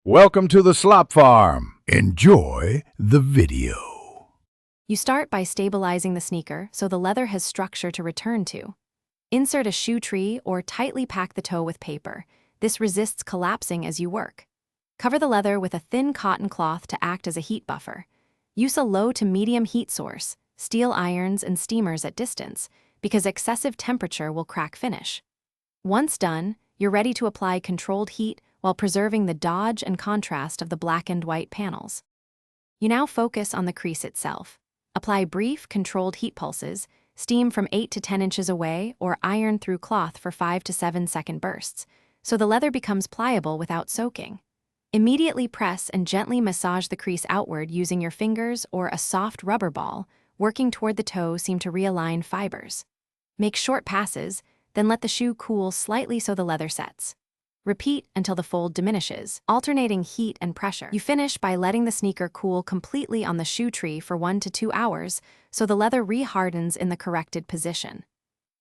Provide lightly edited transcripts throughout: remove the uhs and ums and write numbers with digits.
Welcome to the Slop Farm. Enjoy the video. You start by stabilizing the sneaker so the leather has structure to return to. Insert a shoe tree or tightly pack the toe with paper. This resists collapsing as you work. Cover the leather with a thin cotton cloth to act as a heat buffer. Use a low to medium heat source, steel irons and steamers at distance, because excessive temperature will crack finish. Once done, you're ready to apply controlled heat while preserving the dodge and contrast of the black and white panels. You now focus on the crease itself. Apply brief, controlled heat pulses, steam from 8 to 10 inches away, or iron through cloth for 5 to 7 second bursts, so the leather becomes pliable without soaking. Immediately press and gently massage the crease outward using your fingers or a soft rubber ball, working toward the toe seem to realign fibers. Make short passes, then let the shoe cool slightly so the leather sets. Repeat until the fold diminishes, alternating heat and pressure. You finish by letting the sneaker cool completely on the shoe tree for 1 to 2 hours so the leather re-hardens in the corrected position.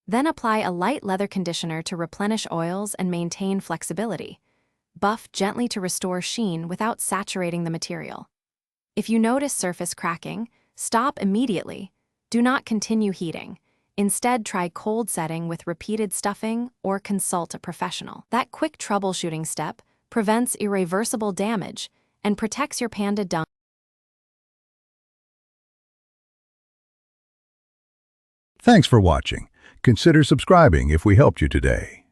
Then apply a light leather conditioner to replenish oils and maintain flexibility. Buff gently to restore sheen without saturating the material. If you notice surface cracking, stop immediately. Do not continue heating. Instead, try cold setting with repeated stuffing or consult a professional. That quick troubleshooting step prevents irreversible damage and protects your Panda dung. Thanks for watching. Consider subscribing if we helped you today.